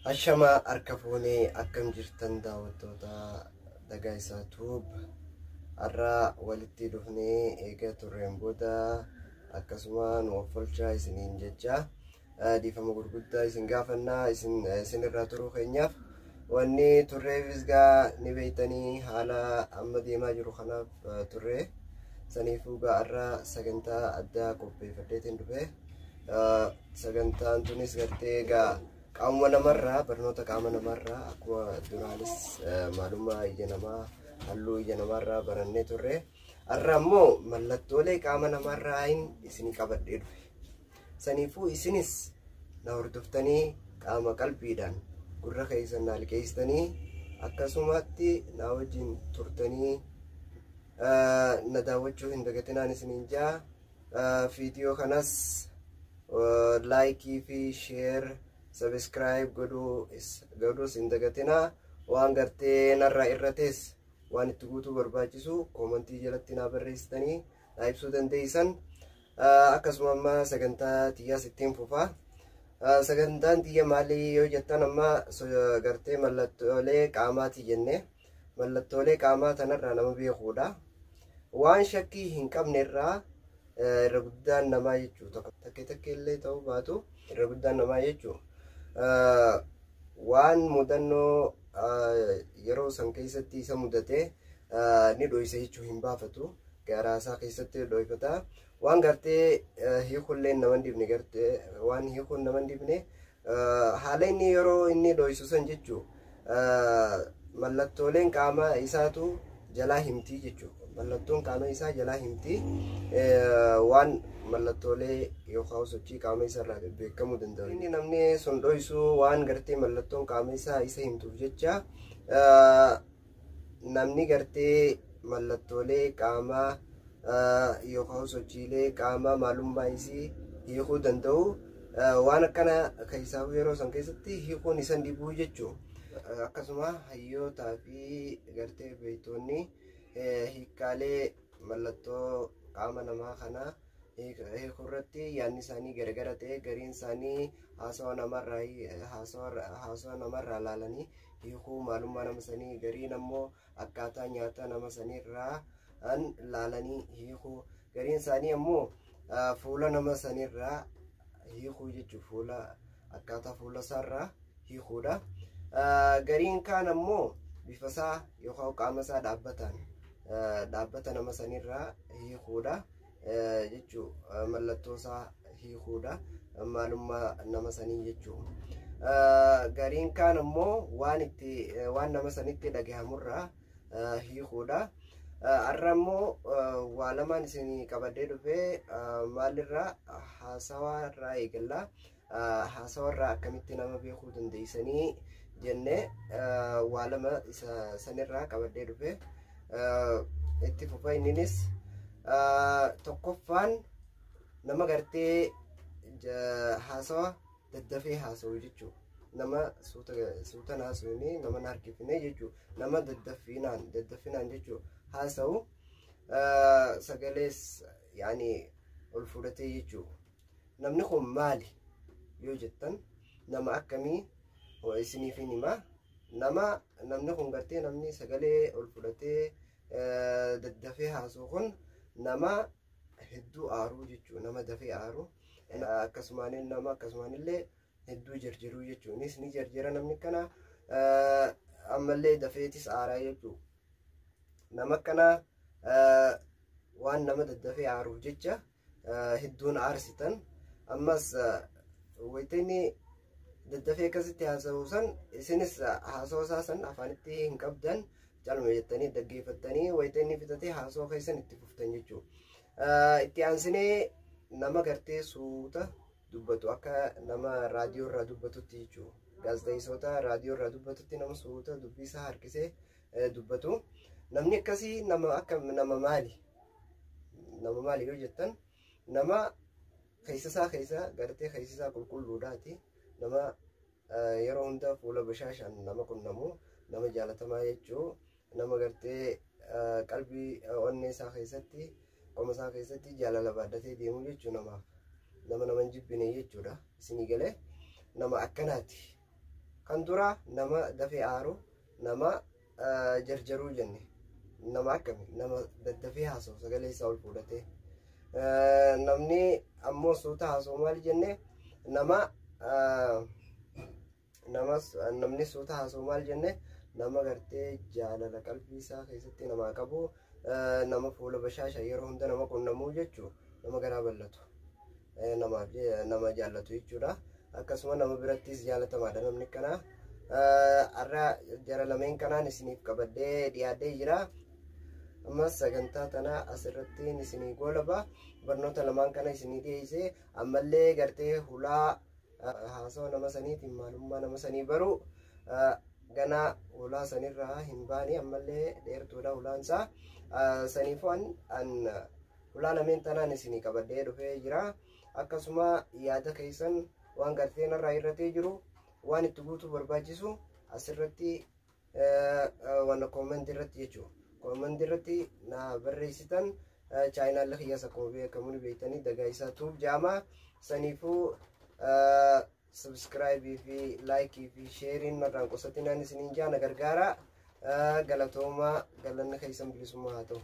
Ashama harka fuunee akkam jirtan daawwattoota dagaa isaa tuub har'a walitti dhufnee eega turreen booda akkasumaan waffolchaa isiniin jecha dhiifama gurguddaa isin gaafannaa isinirraa turuu keenyaaf wanni turreefis gaa ni beeytanii haala amma deemaa jiru kanaaf turree saniifuu gaa har'a sagantaa addaa qopheeffadheetiin dhufe sagantaan tunis gartee gaa qaama namarraa barnoota qaama namarraa akkuma duraanis maalummaa ija namaa halluu ija namarraa barannee turre har'a immoo mallattoolee qaama namarraa isinii qabadhee dhufe saniifuu isinis na hordoftanii qaama qalbiidhaan gurra keessan na liqeessitanii akkasumatti na wajjin turtanii na daawwachuu hin dagatinaan isiniin jaa viidiyoo kanas laayikii fi sheer subscribe godhuu hin dagatinaa waan gartee narraa irrates waan itti guutuu barbaachisu koomentii jalatti naa barreessitanii naa ibsuu dandeessan akkasuma amma sagantaa tiyyaas ittiin fufaa sagantaan tiyya maalii yoo jettan amma gartee mallattoolee qaamaati jenne mallattoolee qaamaa tanarraa nama beekuudha waan shakkii hin qabne irraa irra guddaan namaa jechuu takka illee ta'uu baatu irra guddaan namaa jechuu waan mudannoo yeroo san keessatti isa mudate ni dhoyse jechuu hin baafatu garaasaa keessatti dhoyfata waan gartee hiikulleen nama dibne gartee waan hiikuun nama dibne haala inni yeroo inni dhoysu san jechuu mallattooleen qaama isaatu jalaa himtii jechuu mallattoon qaama isaa jalaa himtii waan mallattoolee yookaan sochii qaama isaarraa beekamuu danda'u inni namni sun dhoysu waan gartee mallattoon qaama isaa isa himtuuf jecha namni gartee mallattoolee qaamaa yookaan sochiilee qaamaa maalummaa isii hiikuu danda'u waan akkana keessaa yeroo san keessatti hiikuun isan dibuu jechuu akkasuma hayyootaa fi gartee beeytoonni hiikkaalee mallattoo qaama namaa kanaa hiikurratti yaadni isaanii garagara ta'e gariin isaanii haasawa namarraa laalanii hiikuu maalummaa nama sanii gariin ammoo akkaataa nyaata nama saniirraa laalanii hiikuu gariin isaanii ammoo fuula nama saniirraa hiikuu jechuu fuula akkaataa fuula isaarraa hiikuudha gariin kaan ammoo bifasaa yookaan qaama isaa dhaabbata nama sanirraa hiikuudha jechuu mallattoo isaa hiikuudha maalummaa nama sanii jechuu gariin kaan ammoo waan nama sanitti dhagahamurraa hiikuudha har'a ammoo waa lamaan isinii qabadhee dhufee maalirraa haasawaarraa eegallaa haasawarraa akkamitti nama beekuu dandeessanii jenne waa lama isa sanirraa qabadhee dhufe itti fufa inninis tokkoffaan nama gartee haasawa daddafee haasa'u jechuu nama suutan haasa'uuni nama harkifne jechuu nama daddafinaan jechuu haasa'u sagalees yaani ol fudhatee jechuu namni kun maali yoo jettan nama akkamii isiniifin himaa namni kun gartee namni sagalee ol fudhatee daddafee haasa'u kun nama hedduu aaruu jechuu nama dafee aaruu akkasumaanillee hedduu jarjaruu jechuunis ni jarjara namni kana ammallee dafeetis aaraa jechuu nama kana waan nama daddafee aaruuf jecha hedduun aarsitan ammas wayitanii daddafee akkasitti haasa'uu san isinis haasa'uu isaa san afaanitti hin qabdan calma jettanii dhaggeeffattanii wayitanii fitatee haasa'uu keessan itti fuftan jechuu itti aansinee nama gartee suuta dubbatu akka nama raadiyoo irraa dubbatutti jechuu gaazexeessitoota raadiyoo irraa dubbatutti nama suuta dubbii isaa harkisee dubbatu namni akkasii nama maali yoo jettan nama keessa gartee keessa qulqulluudhaati nama yeroo hunda fuula bashaashaan nama qunnamu nama jaalatamaa jechuu nama gartee qalbii onnee isaa keessatti qoma isaa keessatti jaalala baaddatee deemu jechuu nama hin jibbine jechuudha isinii galee nama akkanaati kan dura nama dafee aaru nama jarjaruu jenne nama akkami nama daddafee haasa'u sagalee isaa ol fuudhatee namni ammoo suuta haasa'u maal jenne namni suuta haasa'u maal jenne nama gartee jaalala qalbii isaa keessatti namaa qabu nama fuula bashaasha yeroo hunda nama qunnamuu jechuu nama garaa bal'atu nama jaallatu jechuudha. Akkasuma nama birattis jaalatamaadha namni kana. Har'a jara lameen kanaan isiniif qabadhee dhiyaadhee jira. Ammas sagantaa tana asirratti isinii goolaba. Barnoota lamaan kana isinii dhiyeessee ammallee gartee hulaa haasawa nama saniitiin maalummaa nama sanii baru gana hulaa sanirraa hin baane ammallee dheertuudha hulaansaa. Saniifuu hulaa lameen tanaan isinii qabadhee dhufee jira. Akkasuma yaada keessan waan gartee narraa irratee jiru waan itti guutuu barbaachisu asirratti waan koomentii irratti jechuudha. Koomentii irratti na barreessitan chaayinaal kiyyaas akkuma beekamu ni beektanii dagaa isaa tuub jaamaa saniifuu subscribe fi like fi sharing narraan qosatinaan isiniin jaana gargaara. Galatoomaa galanna keessan bilisummaa haa ta'u.